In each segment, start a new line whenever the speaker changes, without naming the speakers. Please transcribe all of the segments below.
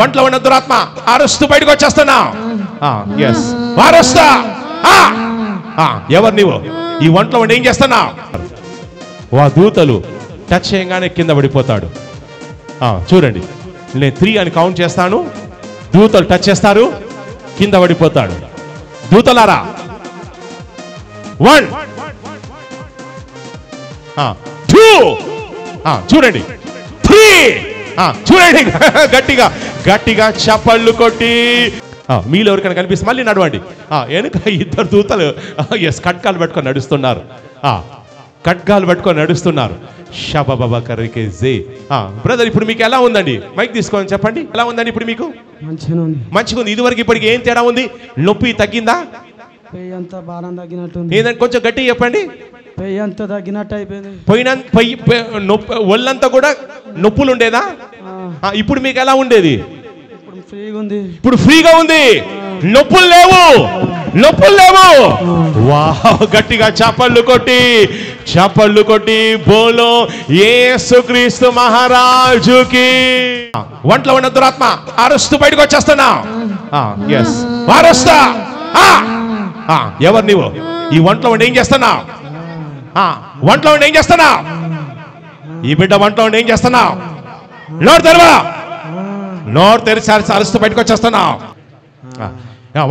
ఒంట్లో ఉన్న దురాత్మ అరుస్తూ బయటకు వచ్చేస్తున్నా. ఎస్ అరుస్తా. ఎవరు నీవు? ఈ ఒంట్లో ఉండి ఏం చేస్తున్నా? వా దూతలు టచ్ చేయగానే కింద పడిపోతాడు. చూడండి, నేను 3 అని కౌంట్ చేస్తాను, దూతలు టచ్ చేస్తారు, కింద పడిపోతాడు. దూతలారా 1 2 చూడండి, 3 చూడండి. గట్టిగా గట్టిగా చప్పళ్ళు కొట్టి మీలో ఎవరికైనా కనిపిస్తే మళ్ళీ నడవండి. వెనుక 2 దూతలు ఖడ్గాలు పెట్టుకొని నడుస్తున్నారు. ఖడ్గాలు పెట్టుకొని నడుస్తున్నారు. షబబబకరికే జే. బ్రదర్, ఇప్పుడు మీకు ఎలా ఉందండి? మైక్ తీసుకోని చెప్పండి, ఎలా ఉందండి ఇప్పుడు మీకు? మంచిగా ఉంది. ఇదివరకు ఇప్పటికి ఏం తేడా ఉంది? నొప్పి తగ్గిందా? ఏదంటే కొంచెం గట్టిగా చెప్పండి.
తగ్గినట్టు అయిపోయింది.
ఒళ్ళంతా కూడా నొప్పులు ఉండేదా? ఇప్పుడు మీకు ఎలా ఉండేది? ఇప్పుడు ఫ్రీగా ఉంది, నొప్పులు లేవు, నొప్పులు లేవు. వావ్, గట్టిగా చప్పళ్ళు కొట్టి బోలో యేసుక్రీస్తు మహారాజుకి. ఒంట్లో ఉన్న దురాత్మ అరుస్తూ బయటకు వచ్చేస్తున్నా. ఎస్ అరుస్తా. ఎవరు నీవు? ఈ ఒంట్లో ఉండి ఏం చేస్తున్నా? ఒంట్లో ఉండి ఏం చేస్తున్నా? ఈ బిడ్డ ఒంట్లో ఉండి ఏం చేస్తున్నా? నోరు తెరవా, నోరు తెరిచి అరుస్తూ బయటకు వచ్చేస్తున్నా.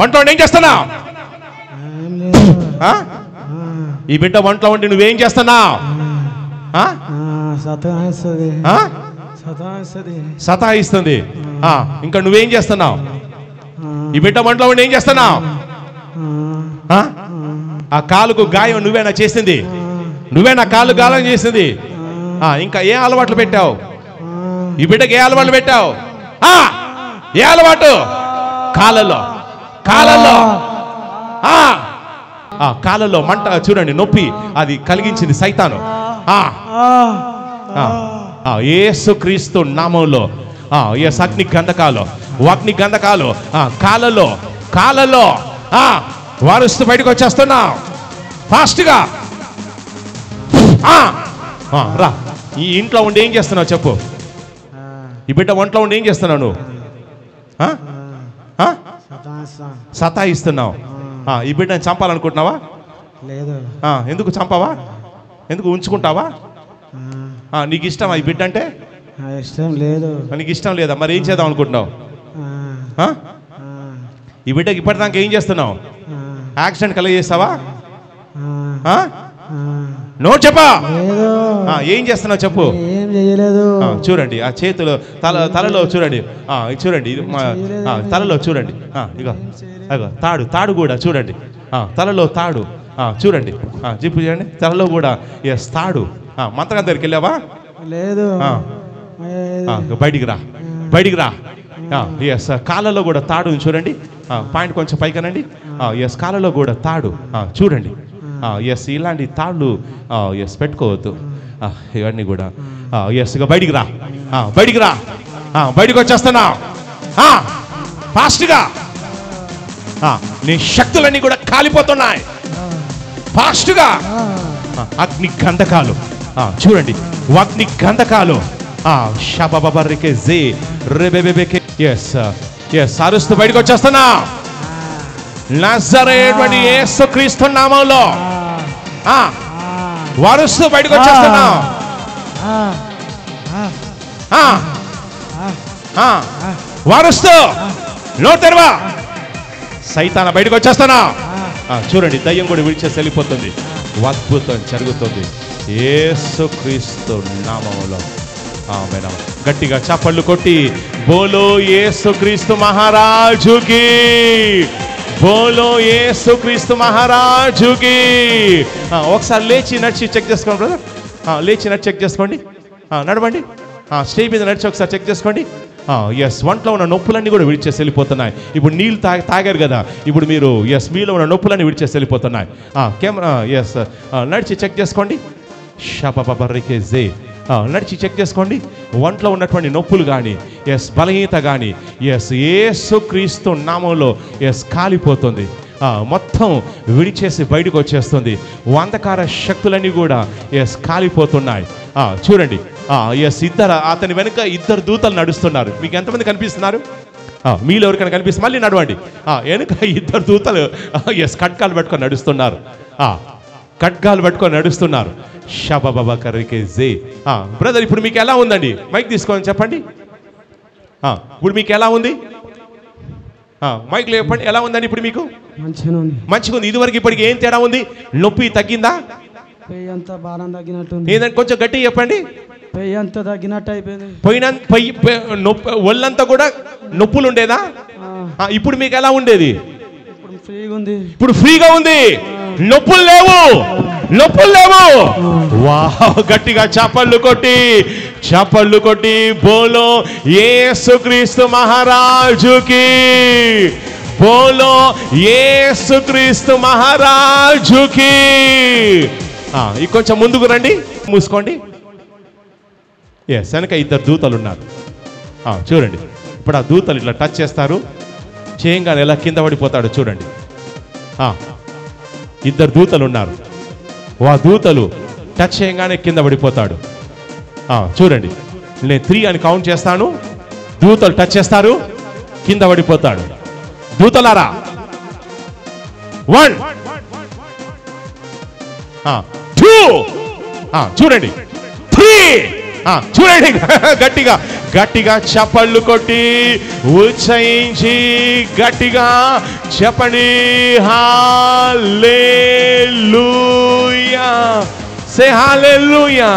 ఒంట్లో ఉండి ఏం చేస్తున్నా? ఈ బిడ్డ ఒంట్లో ఉండి నువ్వేం చేస్తున్నావు? సతాయిస్తుంది. ఇంకా నువ్వేం చేస్తున్నావు? ఈ బిడ్డ ఒంట్లో ఉండి ఏం చేస్తున్నావు? ఆ కాలుకు గాయం నువ్వేనా చేసింది? నువ్వేనా కాలు గాలం చేసింది? ఇంకా ఏ అలవాట్లు పెట్టావు? ఈ బిడ్డకి ఏ అలవాట్లు పెట్టావు? ఏ అలవాటు? కాళ్ళలో కాళ్ళలో మంట చూడండి, నొప్పి అది కలిగించింది సైతాను. యేసుక్రీస్తు నామములో అగ్ని గంధకాలు కాళ్ళలో వారుస్తూ బయటకు వచ్చేస్తున్నా ఫాస్ట్గా. రా, ఈ ఇంట్లో ఉండి ఏం చేస్తున్నావు చెప్పు? ఈ బిడ్డ ఒంట్లో ఉండి ఏం చేస్తున్నావు నువ్వు? సతాయిస్తున్నావు. ఈ బిడ్డని చంపాలనుకుంటున్నావా?
లేదు.
ఎందుకు చంపావా? ఎందుకు ఉంచుకుంటావా? నీకు ఇష్టమా ఈ బిడ్డ అంటే?
ఇష్టం లేదు.
నీకు ఇష్టం లేదా? మరి ఏం చేద్దాం అనుకుంటున్నావు? ఈ బిడ్డకి ఇప్పటిదాకా ఏం చేస్తున్నావు? యాక్సిడెంట్ కలిగేస్తావా? నో చెప్పా. ఏం చేస్తున్నావు చెప్పు?
ఏం చేయలేదు.
చూడండి, ఆ చేతులు తలలో చూడండి, చూడండి తలలో చూడండి. ఇగో తాడు కూడా చూడండి, తలలో తాడు చూడండి, జిప్పు చూడండి, తలలో కూడా ఎస్ తాడు. మంత్రం దగ్గరికి వెళ్ళావా?
లేదు.
బయటికి రా. ఎస్ కాళ్ళలో కూడా తాడు చూడండి, పాయింట్ కొంచెం పైకనండి. ఎస్ కాళ్ళలో కూడా తాడు చూడండి. ఎస్ ఇలాంటి తాళ్ళు ఎస్ పెట్టుకోవద్దు ఇవన్నీ కూడా. ఎస్ ఇక బయటికి రా. బయటికి వచ్చేస్తున్నా ఫాస్ట్గా. నీ శక్తులన్నీ కూడా కాలిపోతున్నాయి ఫాస్ట్గా. అగ్ని గంధకాలు చూడండి, అగ్ని గంధకాలు. షబబబరికే జే రెబెబెబెకే. ఎస్ అరుస్తూ బయటకు వచ్చేస్తున్నా నజరేయుడైన యేసుక్రీస్తు నామములో. వరుస్తూ బయటకు వచ్చేస్తున్నా. వరుస్తూ నోరు తెరవా. సైతాన బయటకు వచ్చేస్తున్నా. చూడండి, దయ్యం కూడా విడిచేసి వెళ్ళిపోతుంది. అద్భుతం జరుగుతుంది యేసుక్రీస్తు నామములో. ఆమేన్. గట్టిగా చప్పళ్ళు కొట్టి బోలో యేసుక్రీస్తు మహారాజుకి, బోలో యేసుక్రీస్తు మహారాజుకి. ఒకసారి లేచి నడిచి చెక్ చేసుకోండి బ్రదర్. లేచి నడిచి చెక్ చేసుకోండి. నడవండి, స్టేజ్ మీద నడిచి ఒకసారి చెక్ చేసుకోండి. ఎస్ ఒంట్లో ఉన్న నొప్పులన్నీ కూడా విడిచేసి వెళ్ళిపోతున్నాయి. ఇప్పుడు నీళ్ళు తాగారు కదా, ఇప్పుడు మీరు ఎస్ మీలో ఉన్న నొప్పులన్నీ విడిచేసి వెళ్ళిపోతున్నాయి. కెమెరా ఎస్ నడిచి చెక్ చేసుకోండి. షబబబరికే జే నడిచి చెక్ చేసుకోండి. ఒంట్లో ఉన్నటువంటి నొప్పులు కానీ ఎస్ బలహీనత కానీ ఎస్ యేసుక్రీస్తు నామములో ఎస్ కాలిపోతుంది. మొత్తం విడిచేసి బయటకు వచ్చేస్తుంది. అంధకార శక్తులన్నీ కూడా ఎస్ కాలిపోతున్నాయి. చూడండి, ఇద్దరు, అతని వెనుక ఇద్దరు దూతలు నడుస్తున్నారు. మీకు ఎంతమంది కనిపిస్తున్నారు? మీలో ఎవరికైనా కనిపిస్తుంది? మళ్ళీ నడవండి. వెనుక ఇద్దరు దూతలు ఖడ్గాలు పట్టుకొని నడుస్తున్నారు. ఖడ్గాలు పట్టుకొని నడుస్తున్నారు. షబాబా కర్రీకే జే. బ్రదర్, ఇప్పుడు మీకు ఎలా ఉందండి? మైక్ తీసుకోని చెప్పండి. ఇప్పుడు మీకు ఎలా ఉంది? మైక్ చెప్పండి, ఎలా ఉందండి ఇప్పుడు మీకు? మంచిగా ఉంది. ఇదివరకు ఇప్పటికి ఏం తేడా ఉంది? నొప్పి తగ్గిందా?
అంతా బాగా తగ్గినట్టు.
ఏదంటే కొంచెం గట్టిగా చెప్పండి.
అంతా తగ్గినట్టు అయిపోయింది.
ఒళ్ళంతా కూడా నొప్పులు ఉండేదా? ఇప్పుడు మీకు ఎలా ఉండేది? ఇప్పుడు ఫ్రీగా ఉంది. నొప్పులు లేవు. వావ్, గట్టిగా చప్పళ్ళు కొట్టి బోలో యేసుక్రీస్తు మహారాజుకి, బోలో యేసుక్రీస్తు మహారాజుకి. కొంచెం ముందుకు రండి, మూసుకోండి. వెనక ఇద్దరు దూతలు ఉన్నారు. చూడండి, ఇప్పుడు ఆ దూతలు ఇట్లా టచ్ చేస్తారు. చేయంగానే ఎలా కింద పడిపోతాడు చూడండి. ఇద్దరు దూతలు ఉన్నారు. ఆ దూతలు టచ్ చేయగానే కింద పడిపోతాడు. చూడండి, నేను 3 అని కౌంట్ చేస్తాను. దూతలు టచ్ చేస్తారు, కింద పడిపోతాడు. దూతలారా, 1 2 చూడండి, 3 చూడండి. గట్టిగా చప్పళ్ళు కొట్టి ఉచ్చరించి గట్టిగా చెప్పండి. హల్లెలూయా. సే హల్లెలూయా.